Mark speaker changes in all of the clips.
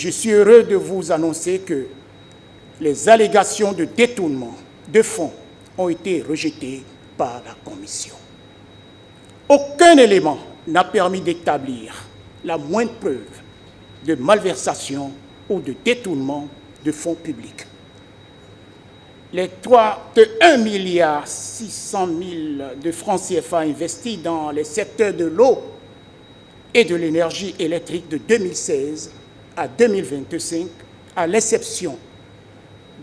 Speaker 1: Je suis heureux de vous annoncer que les allégations de détournement de fonds ont été rejetées par la Commission. Aucun élément n'a permis d'établir la moindre preuve de malversation ou de détournement de fonds publics. Les 1,6 milliard de francs CFA investis dans les secteurs de l'eau et de l'énergie électrique de 2016 à 2025, à l'exception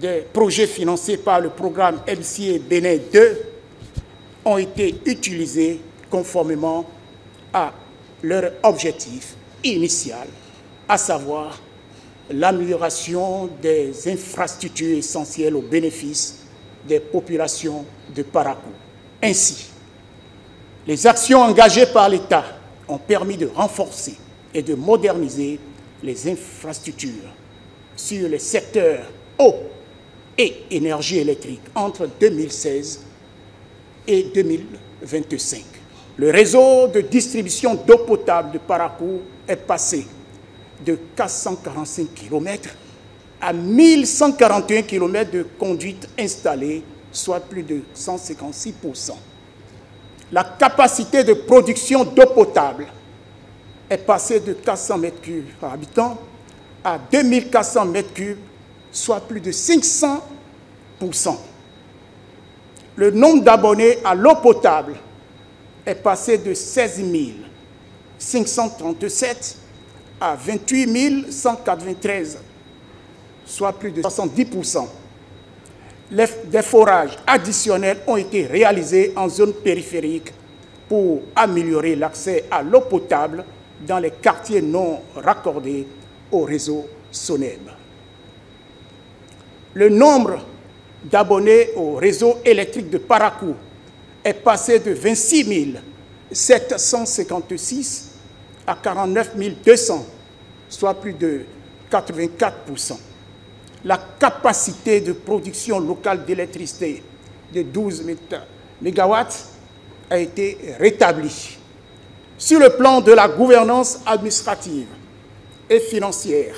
Speaker 1: des projets financés par le programme MCA Bénin 2, ont été utilisés conformément à leur objectif initial, à savoir l'amélioration des infrastructures essentielles au bénéfice des populations de Parakou. Ainsi, les actions engagées par l'État ont permis de renforcer et de moderniser les infrastructures sur les secteurs eau et énergie électrique entre 2016 et 2025. Le réseau de distribution d'eau potable de Parakou est passé de 445 km à 1141 km de conduite installée, soit plus de 156%. La capacité de production d'eau potable est passée de 400 m3 par habitant à 2400 m3, soit plus de 500%. Le nombre d'abonnés à l'eau potable est passé de 16 537 à 28 193, soit plus de 70%. Des forages additionnels ont été réalisés en zone périphérique pour améliorer l'accès à l'eau potable dans les quartiers non raccordés au réseau SONEB. Le nombre d'abonnés au réseau électrique de Parakou est passé de 26 756 à 49 200, soit plus de 84%. La capacité de production locale d'électricité de 12 MW a été rétablie. Sur le plan de la gouvernance administrative et financière,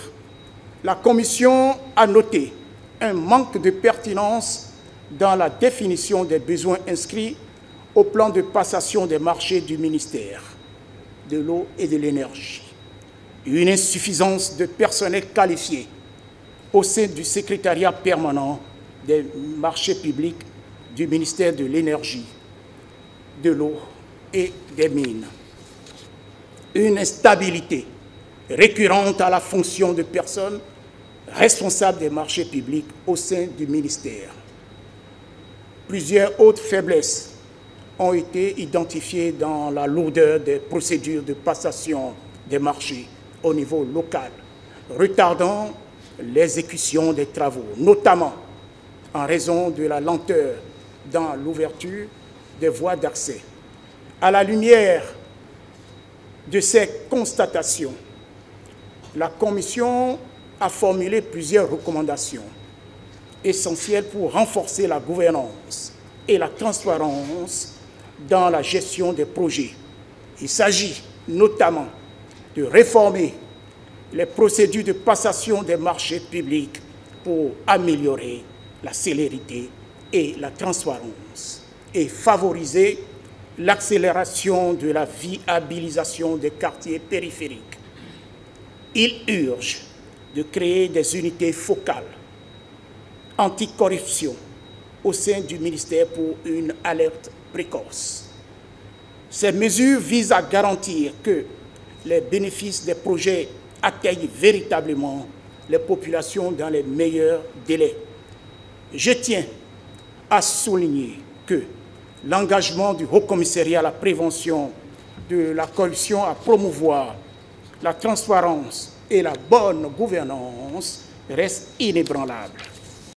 Speaker 1: la Commission a noté un manque de pertinence dans la définition des besoins inscrits au plan de passation des marchés du ministère de l'eau et de l'énergie. Une insuffisance de personnel qualifié au sein du secrétariat permanent des marchés publics du ministère de l'énergie, de l'eau et des mines. Une instabilité récurrente à la fonction de personnes responsables des marchés publics au sein du ministère. Plusieurs autres faiblesses ont été identifiées dans la lourdeur des procédures de passation des marchés au niveau local, retardant l'exécution des travaux, notamment en raison de la lenteur dans l'ouverture des voies d'accès. À la lumière de ces constatations, la Commission a formulé plusieurs recommandations essentielles pour renforcer la gouvernance et la transparence dans la gestion des projets. Il s'agit notamment de réformer les procédures de passation des marchés publics pour améliorer la célérité et la transparence et favoriser l'accélération de la viabilisation des quartiers périphériques. Il urge de créer des unités focales anticorruption au sein du ministère pour une alerte précoce. Ces mesures visent à garantir que les bénéfices des projets atteignent véritablement les populations dans les meilleurs délais. Je tiens à souligner que l'engagement du Haut-Commissariat à la prévention de la corruption à promouvoir la transparence et la bonne gouvernance reste inébranlable.